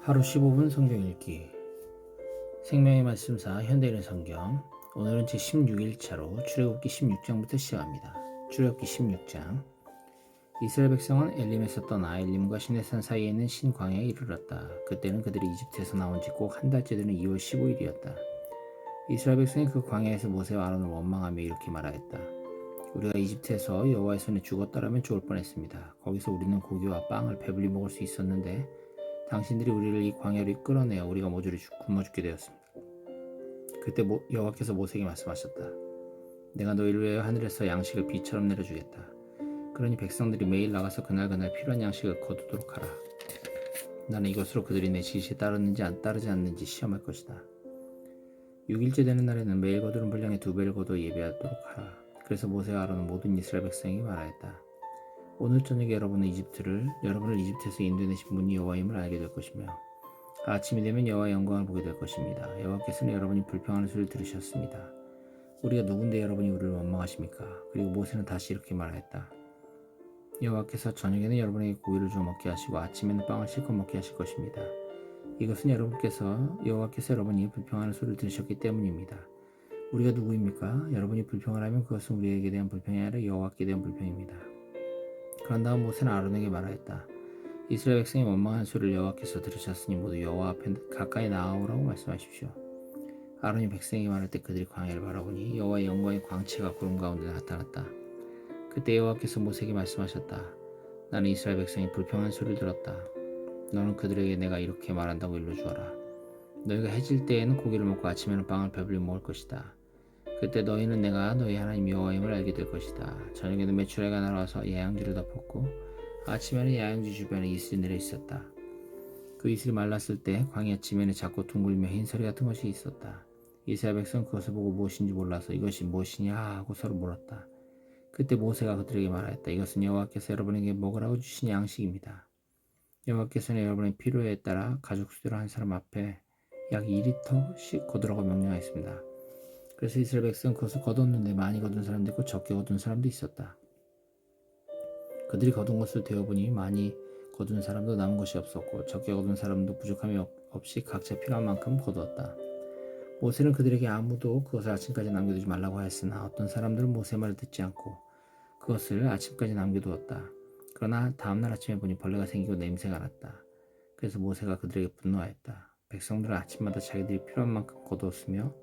하루 15분 성경 읽기 생명의 말씀사 현대인의 성경 오늘은 제16일차로 출애굽기 16장부터 시작합니다. 출애굽기 16장 이스라엘 백성은 엘림에서 떠나 엘림과 시내산 사이에 있는 신광야에 이르렀다. 그때는 그들이 이집트에서 나온 지 꼭 한 달째 되는 2월 15일이었다. 이스라엘 백성이 그 광야에서 모세와 아론을 원망하며 이렇게 말하였다. 우리가 이집트에서 여호와의 손에 죽었더라면 좋을 뻔했습니다. 거기서 우리는 고기와 빵을 배불리 먹을 수 있었는데 당신들이 우리를 이 광야로 끌어내어 우리가 모조리 굶어 죽게 되었습니다. 그때 여호와께서 모세에게 말씀하셨다. 내가 너희를 위하여 하늘에서 양식을 비처럼 내려주겠다. 그러니 백성들이 매일 나가서 그날 필요한 양식을 거두도록 하라. 나는 이것으로 그들이 내 지시에 따르는지 따르지 않는지 시험할 것이다. 6일째 되는 날에는 매일 거두는 분량의 2배를 거두어 예배하도록 하라. 그래서 모세와 아론은 모든 이스라엘 백성에게 말하였다. 오늘 저녁에 여러분을 이집트에서 인도내신 분이 여호와임을 알게 될 것이며 아침이 되면 여호와의 영광을 보게 될 것입니다. 여호와께서는 여러분이 불평하는 소리를 들으셨습니다. 우리가 누군데 여러분이 우리를 원망하십니까? 그리고 모세는 다시 이렇게 말하였다. 여호와께서 저녁에는 여러분에게 고기를 주어 먹게 하시고 아침에는 빵을 실컷 먹게 하실 것입니다. 이것은 여호와께서 여러분이 불평하는 소리를 들으셨기 때문입니다. 우리가 누구입니까? 여러분이 불평을 하면 그것은 우리에게 대한 불평이 아니라 여호와께 대한 불평입니다. 그런 다음 모세는 아론에게 말하였다. 이스라엘 백성이 원망하는 소리를 여호와께서 들으셨으니 모두 여호와 앞에 가까이 나아오라고 말씀하십시오. 아론이 백성에게 말할 때 그들이 광야를 바라보니 여호와의 영광의 광채가 구름 가운데 나타났다. 그때 여호와께서 모세에게 말씀하셨다. 나는 이스라엘 백성이 불평하는 소리를 들었다. 너는 그들에게 내가 이렇게 말한다고 일러주어라. 너희가 해질 때에는 고기를 먹고 아침에는 빵을 배불리 먹을 것이다. 그때 너희는 내가 너희 하나님 여호와임을 알게 될 것이다. 저녁에는 메추라기가 날아와서 야영지를 덮었고 아침에는 야영지 주변에 이슬이 내려 있었다. 그 이슬이 말랐을 때 광야 지면에 작고 둥글며 흰 서리 같은 것이 있었다. 이스라엘 백성은 그것을 보고 무엇인지 몰라서 이것이 무엇이냐 하고 서로 물었다. 그때 모세가 그들에게 말하였다. 이것은 여호와께서 여러분에게 먹으라고 주신 양식입니다. 여호와께서는 여러분의 필요에 따라 가족 수대로 한 사람 앞에 약 2리터씩 거두라고 명령하였습니다. 그래서 이스라엘 백성은 그것을 거뒀는데 많이 거둔 사람도 있고 적게 거둔 사람도 있었다. 그들이 거둔 것을 되어보니 많이 거둔 사람도 남은 것이 없었고 적게 거둔 사람도 부족함이 없이 각자 필요한 만큼 거두었다. 모세는 그들에게 아무도 그것을 아침까지 남겨두지 말라고 하였으나 어떤 사람들은 모세 말을 듣지 않고 그것을 아침까지 남겨두었다. 그러나 다음날 아침에 보니 벌레가 생기고 냄새가 났다. 그래서 모세가 그들에게 분노하였다. 백성들은 아침마다 자기들이 필요한 만큼 거두었으며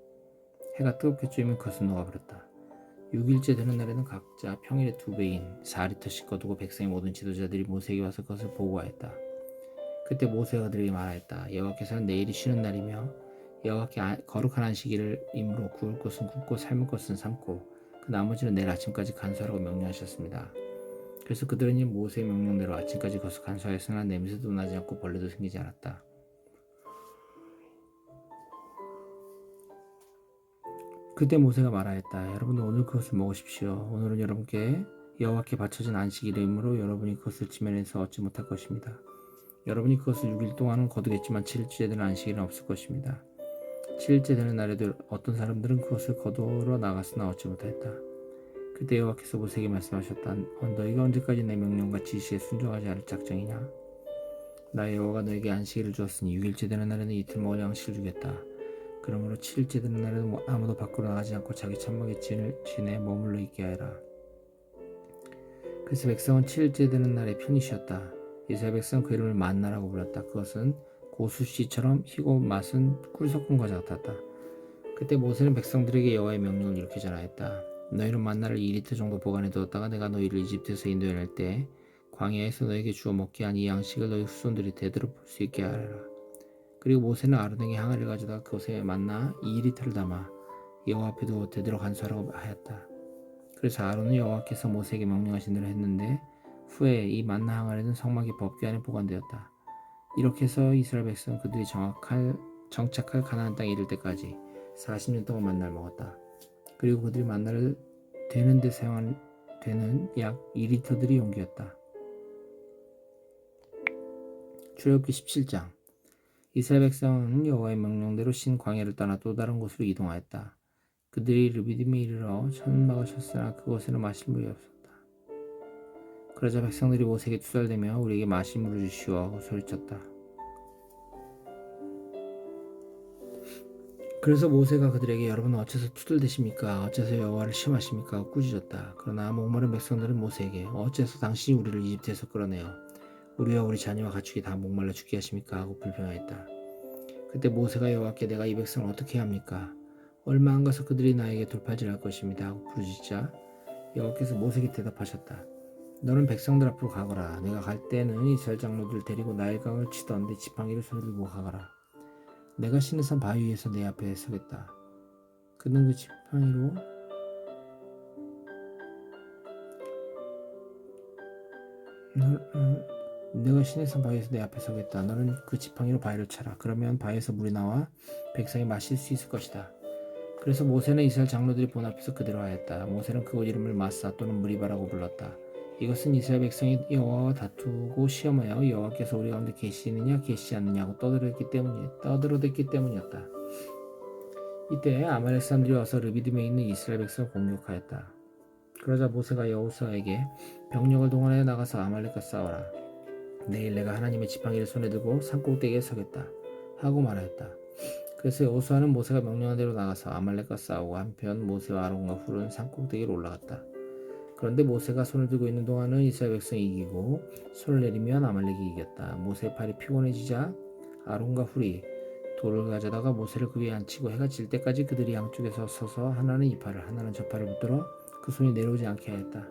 해가 뜨겁게 쬐면 그것은 녹아버렸다. 6일째 되는 날에는 각자 평일의 2배인 4리터씩 거두고 백성의 모든 지도자들이 모세에게 와서 그것을 보고하였다. 그때 모세가 그들에게 말하였다. 여호와께서는 내일이 쉬는 날이며 여호와께 거룩한 안식일이므로 구울 것은 굽고 삶을 것은 삶고 그 나머지는 내일 아침까지 간수하라고 명령하셨습니다. 그래서 그들은 이 모세의 명령대로 아침까지 그것을 간수하였으나 냄새도 나지 않고 벌레도 생기지 않았다. 그때 모세가 말하였다. 여러분은 오늘 그것을 먹으십시오. 오늘은 여러분께 여호와께 바쳐진 안식일이므로 여러분이 그것을 지면에서 얻지 못할 것입니다. 여러분이 그것을 6일 동안은 거두겠지만 7일째 되는 안식일은 없을 것입니다. 7일째 되는 날에도 어떤 사람들은 그것을 거두러 나갔으나 얻지 못하였다. 그때 여호와께서 모세에게 말씀하셨다. 너희가 언제까지 내 명령과 지시에 순종하지 않을 작정이냐? 나 여호와가 너에게 안식일을 주었으니 6일째 되는 날에는 이틀 먹을 양식을 주겠다. 그러므로 7일째 되는 날에는 아무도 밖으로 나가지 않고 자기 천막의 진에 머물러 있게 하여라. 그래서 백성은 7일째 되는 날에 편히 쉬었다. 이스라엘 백성은 그 이름을 만나라고 불렀다. 그것은 고수씨처럼 희고 맛은 꿀 섞은 것과 같았다. 그때 모세는 백성들에게 여호와의 명령을 이렇게 전하였다. 너희는 만나를 2리터 정도 보관해 두었다가 내가 너희를 이집트에서 인도해낼 때 광야에서 너에게 주어 먹게 한 이 양식을 너희 후손들이 대대로 볼 수 있게 하라. 그리고 모세는 아론에게 항아리를 가져다가 그것에 만나 2리터를 담아 여호와 앞에 두어 대대로 간수하라고 하였다. 그래서 아론은 여호와께서 모세에게 명령하신 대로 했는데 후에 이 만나 항아리는 성막의 법궤 안에 보관되었다. 이렇게 해서 이스라엘 백성은 그들이 정착할 가나안 땅에 이를 때까지 40년 동안 만나를 먹었다. 그리고 그들이 만나를 되는 데 사용되는 약 2리터들이 용기였다. 출애굽기 17장 이스라엘 백성은 여호와의 명령대로 신 광야를 떠나 또 다른 곳으로 이동하였다. 그들이 르비딤에 이르러 천막을 쳤으나 그곳에는 마실 물이 없었다. 그러자 백성들이 모세에게 투덜대며 우리에게 마실 물을 주시오 하고 소리쳤다. 그래서 모세가 그들에게 여러분은 어째서 투덜대십니까? 어째서 여호와를 시험하십니까? 꾸짖었다. 그러나 목마른 백성들은 모세에게 어째서 당신이 우리를 이집트에서 끌어내어 우리와 우리 자녀와 가축이 다 목말라 죽게 하십니까? 하고 불평하였다. 그때 모세가 여호와께 내가 이 백성을 어떻게 해야 합니까? 얼마 안 가서 그들이 나에게 돌팔질할 것입니다 하고 부르짖자 여호와께서 모세에게 대답하셨다. 너는 백성들 앞으로 가거라. 내가 갈 때는 이스라엘 장로들을 데리고 나일강을 치던 내 지팡이를 손에 들고 가거라. 내가 시내산 바위 위에서 내 앞에 서겠다. 그는 그 지팡이로 내가 시내산 바위에서 내 앞에 서겠다. 너는 그 지팡이로 바위를 차라. 그러면 바위에서 물이 나와 백성이 마실 수 있을 것이다. 그래서 모세는 이스라엘 장로들이 본 앞에서 그대로 하였다. 모세는 그곳 이름을 마사 또는 무리바라고 불렀다. 이것은 이스라엘 백성이 여호와와 다투고 시험하여 여호와께서 우리 가운데 계시느냐 계시지 않느냐고 떠들어댔기 때문이었다. 이때 아말렉 사람들이 와서 르비딤에 있는 이스라엘 백성을 공격하였다. 그러자 모세가 여호수아에게 병력을 동원해 나가서 아말렉과 싸워라. 내일 내가 하나님의 지팡이를 손에 들고 산꼭대기에 서겠다 하고 말하였다. 그래서 여호수아는 모세가 명령한 대로 나가서 아말렉과 싸우고 한편 모세와 아론과 훌은 산꼭대기로 올라갔다. 그런데 모세가 손을 들고 있는 동안은 이스라엘 백성이 이기고 손을 내리면 아말렉이 이겼다. 모세의 팔이 피곤해지자 아론과 훌이 돌을 가져다가 모세를 그 위에 앉히고 해가 질 때까지 그들이 양쪽에서 서서 하나는 이 팔을 하나는 저 팔을 붙들어 그 손이 내려오지 않게 하였다.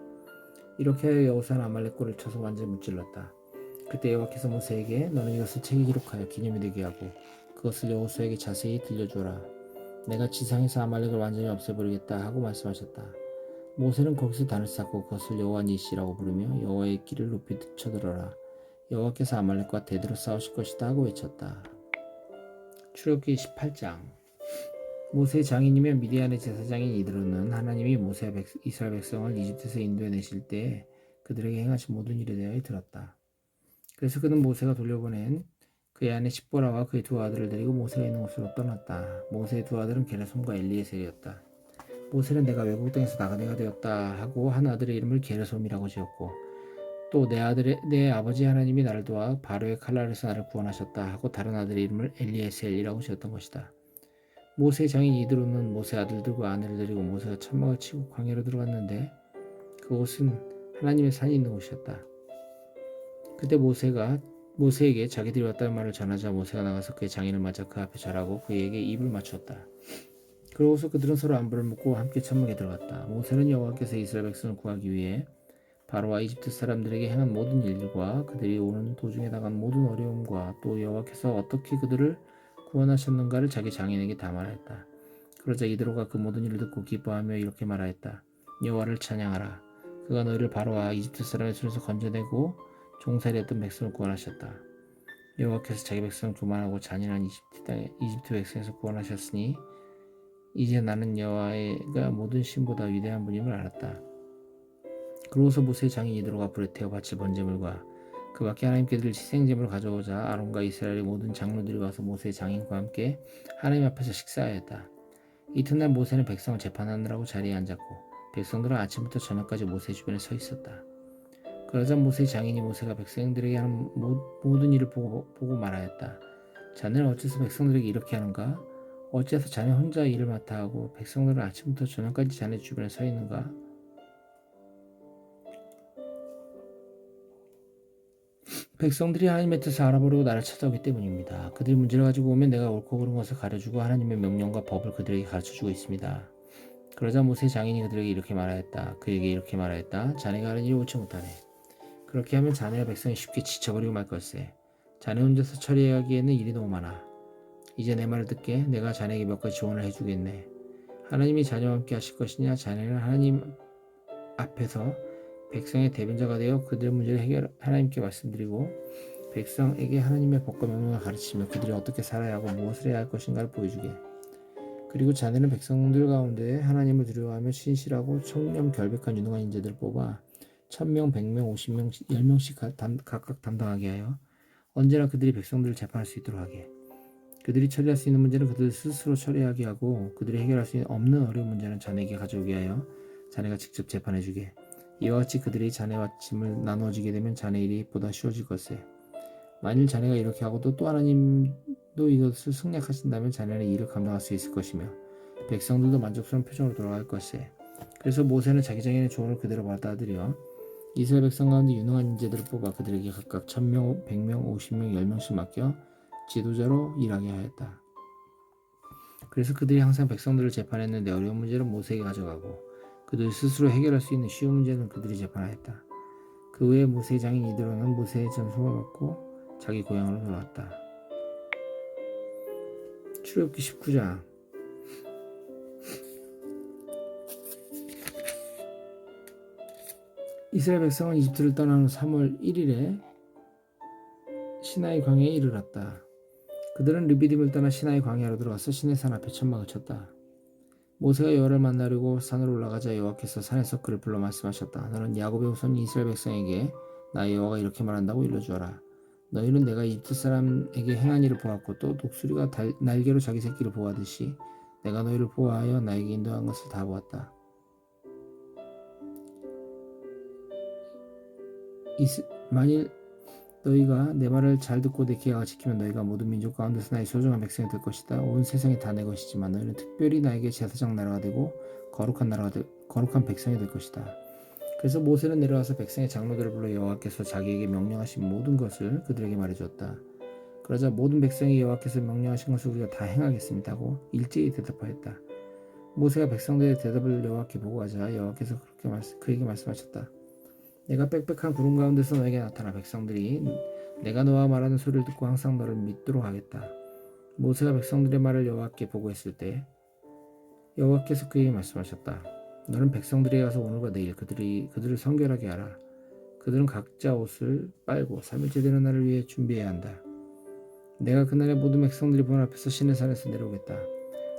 이렇게 하여 여호수아는 아말렉 꼴을 쳐서 완전히 무찔렀다. 그때 여호와께서 모세에게 너는 이것을 책에 기록하여 기념이 되게 하고 그것을 여호수아에게 자세히 들려주어라. 내가 지상에서 아말렉을 완전히 없애버리겠다 하고 말씀하셨다. 모세는 거기서 단을 쌓고 그것을 여호와 니시라고 부르며 여호와의 길을 높이 쳐들어라. 여호와께서 아말렉과 대대로 싸우실 것이다 하고 외쳤다. 출애굽기 18장. 모세의 장인이며 미디안의 제사장인 이드로는 하나님이 모세와 이스라엘 백성을 이집트에서 인도해내실 때 그들에게 행하신 모든 일에 대하여 들었다. 그래서 그는 모세가 돌려보낸 그의 아내 십보라와 그의 두 아들을 데리고 모세가 있는 곳으로 떠났다. 모세의 두 아들은 게르솜과 엘리에셀이었다. 모세는 내가 외국 땅에서 나간 애가 되었다 하고 한 아들의 이름을 게르솜이라고 지었고 또 내 아버지 하나님이 나를 도와 바로의 칼날에서 나를 구원하셨다 하고 다른 아들의 이름을 엘리에셀이라고 지었던 것이다. 모세의 장인 이드로는 모세 아들들과 아내를 데리고 모세가 천막을 치고 광야로 들어갔는데 그곳은 하나님의 산이 있는 곳이었다. 그때 모세에게 자기들이 왔다는 말을 전하자 모세가 나가서 그의 장인을 맞아 그 앞에 절하고 그에게 입을 맞추었다. 그러고서 그들은 서로 안부를 묻고 함께 천막에 들어갔다. 모세는 여호와께서 이스라엘 백성을 구하기 위해 바로와 이집트 사람들에게 행한 모든 일들과 그들이 오는 도중에 당한 모든 어려움과 또 여호와께서 어떻게 그들을 구원하셨는가를 자기 장인에게 다 말하였다. 그러자 이드로가 그 모든 일을 듣고 기뻐하며 이렇게 말하였다. 여호와를 찬양하라. 그가 너희를 바로와 이집트 사람의 손에서 건져내고 종살이했던 백성을 구원하셨다. 여호와께서 자기 백성을 교만하고 잔인한 이집트 백성에서 구원하셨으니 이제 나는 여호와가 모든 신보다 위대한 분임을 알았다. 그러고서 모세의 장인 이드로가 불에 태워 바칠 번제물과 그 밖에 하나님께 드릴 희생제물을 가져오자 아론과 이스라엘의 모든 장로들이 와서 모세의 장인과 함께 하나님 앞에서 식사하였다. 이튿날 모세는 백성을 재판하느라고 자리에 앉았고 백성들은 아침부터 저녁까지 모세 주변에 서 있었다. 그러자 모세의 장인이 모세가 백성들에게 하는 모든 일을 보고 말하였다. 자네는 어째서 백성들에게 이렇게 하는가? 어째서 자네 혼자 일을 맡아 하고 백성들은 아침부터 저녁까지 자네 주변에 서 있는가? 백성들이 하나님의 뜻을 알아보려고 나를 찾아오기 때문입니다. 그들이 문제를 가지고 오면 내가 옳고 그른 것을 가르쳐주고 하나님의 명령과 법을 그들에게 가르쳐주고 있습니다. 그러자 모세 장인이 그들에게 이렇게 말하였다. 그에게 이렇게 말하였다. 자네가 하는 일이 옳지 못하네. 그렇게 하면 자네와 백성이 쉽게 지쳐버리고 말 걸세. 자네 혼자서 처리하기에는 일이 너무 많아. 이제 내 말을 듣게. 내가 자네에게 몇 가지 조언을 해주겠네. 하나님이 자네와 함께 하실 것이냐? 자네는 하나님 앞에서 백성의 대변자가 되어 그들의 문제를 하나님께 말씀드리고 백성에게 하나님의 법과 명령을 가르치며 그들이 어떻게 살아야 하고 무엇을 해야 할 것인가를 보여주게. 그리고 자네는 백성들 가운데 하나님을 두려워하며 신실하고 청렴 결백한 유능한 인재들을 뽑아 1000명, 100명, 50명, 10명씩 각각 담당하게 하여 언제나 그들이 백성들을 재판할 수 있도록 하게. 그들이 처리할 수 있는 문제는 그들 스스로 처리하게 하고 그들이 해결할 수 없는 어려운 문제는 자네에게 가져오게 하여 자네가 직접 재판해주게. 이와 같이 그들이 자네와 짐을 나누어지게 되면 자네 일이 보다 쉬워질 것세. 만일 자네가 이렇게 하고도 또 하나님 이것을 승낙하신다면 자네는 이 일을 감당할 수 있을 것이며 백성들도 만족스러운 표정으로 돌아갈 것이에. 그래서 모세는 자기 장인의 조언을 그대로 받아들여 이스라엘 백성 가운데 유능한 인재들을 뽑아 그들에게 각각 1000명, 100명, 50명, 10명씩 맡겨 지도자로 일하게 하였다. 그래서 그들이 항상 백성들을 재판했는데 어려운 문제는 모세에게 가져가고 그들 스스로 해결할 수 있는 쉬운 문제는 그들이 재판하였다. 그 후에 모세의 장인 이드로는 모세의 전송을 받고 자기 고향으로 돌아왔다. 출애굽기 19장. 이스라엘 백성은 이집트를 떠난 후 3월 1일에 시나이 광야에 이르렀다. 그들은 르비딤을 떠나 시나이 광야로 들어가서 시내산 앞에 천막을 쳤다. 모세가 여호와를 만나려고 산으로 올라가자 여호와께서 산에서 그를 불러 말씀하셨다. 너는 야곱의 후손 이스라엘 백성에게 나 여호와가 이렇게 말한다고 일러주어라. 너희는 내가 이집트 사람에게 행한 일을 보았고 또 독수리가 날개로 자기 새끼를 보호하듯이 내가 너희를 보호하여 나에게 인도한 것을 다 보았다. 만일 너희가 내 말을 잘 듣고 내 계약을 지키면 너희가 모든 민족 가운데서 나의 소중한 백성이 될 것이다. 온 세상이 다 내 것이지만 너희는 특별히 나에게 제사장 나라가 되고 거룩한 백성이 될 것이다. 그래서 모세는 내려와서 백성의 장로들을 불러 여호와께서 자기에게 명령하신 모든 것을 그들에게 말해주었다. 그러자 모든 백성이 여호와께서 명령하신 것을 우리가 다 행하겠습니다 하고 일제히 대답하였다. 모세가 백성들의 대답을 여호와께 보고하자 여호와께서 그에게 말씀하셨다. 내가 빽빽한 구름 가운데서 너에게 나타나 백성들이 내가 너와 말하는 소리를 듣고 항상 너를 믿도록 하겠다. 모세가 백성들의 말을 여호와께 보고했을 때 여호와께서 그에게 말씀하셨다. 너는 백성들에게 가서 오늘과 내일 그들을 성결하게 하라. 그들은 각자 옷을 빨고 3일째 되는 날을 위해 준비해야 한다. 내가 그날에 모든 백성들이 보는 앞에서 시내산에서 내려오겠다.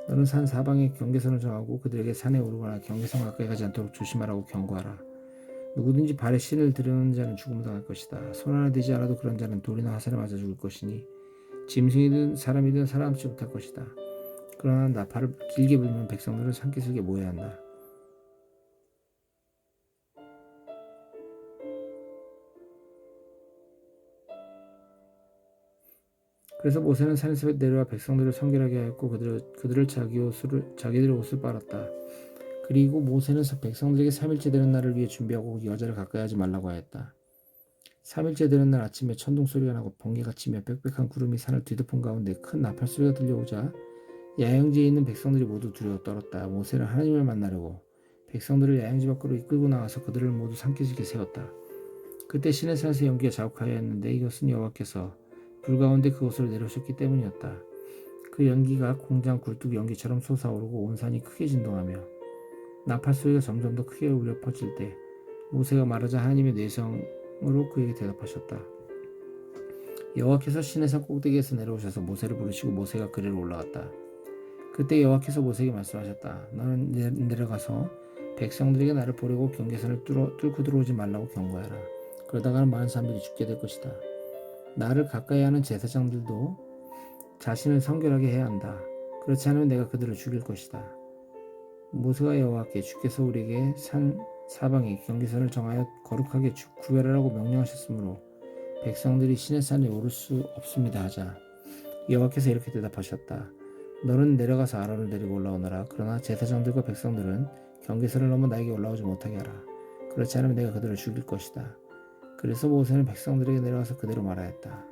너는 산 사방에 경계선을 정하고 그들에게 산에 오르거나 경계선 가까이 가지 않도록 조심하라고 경고하라. 누구든지 발에 신을 들이는 자는 죽음을 당할 것이다. 손 하나 대지 않아도 그런 자는 돌이나 화살에 맞아 죽을 것이니 짐승이든 사람이든 살아남지 못할 것이다. 그러나 나팔을 길게 불면 백성들은 산기슭에 모여야 한다. 그래서 모세는 산에서 내려와 백성들을 성결하게 하였고 그들을 자기들의 옷을 빨았다. 그리고 모세는 백성들에게 3일째 되는 날을 위해 준비하고 여자를 가까이 하지 말라고 하였다. 3일째 되는 날 아침에 천둥 소리가 나고 번개가 치며 빽빽한 구름이 산을 뒤덮은 가운데 큰 나팔 소리가 들려오자 야영지에 있는 백성들이 모두 두려워 떨었다. 모세는 하나님을 만나려고 백성들을 야영지 밖으로 이끌고 나와서 그들을 모두 산기슭에 세웠다. 그때 시내산에서 연기가 자욱하였는데 이것은 여호와께서 불 가운데 그곳으로 내려오셨기 때문이었다. 그 연기가 공장 굴뚝 연기처럼 솟아오르고 온 산이 크게 진동하며 나팔 소리가 점점 더 크게 울려 퍼질 때 모세가 말하자 하나님의 내성으로 그에게 대답하셨다. 여호와께서 시내산 꼭대기에서 내려오셔서 모세를 부르시고 모세가 그리로 올라갔다. 그때 여호와께서 모세에게 말씀하셨다. 너는 내려가서 백성들에게 나를 보려고 경계선을 뚫고 들어오지 말라고 경고하라. 그러다가는 많은 사람들이 죽게 될 것이다. 나를 가까이 하는 제사장들도 자신을 성결하게 해야 한다. 그렇지 않으면 내가 그들을 죽일 것이다. 모세가 여호와께 주께서 우리에게 산 사방에 경계선을 정하여 거룩하게 구별하라고 명령하셨으므로 백성들이 시내산에 오를 수 없습니다 하자 여호와께서 이렇게 대답하셨다. 너는 내려가서 아론을 데리고 올라오너라. 그러나 제사장들과 백성들은 경계선을 넘어 나에게 올라오지 못하게 하라. 그렇지 않으면 내가 그들을 죽일 것이다. 그래서 모세는 백성들에게 내려와서 그대로 말하였다.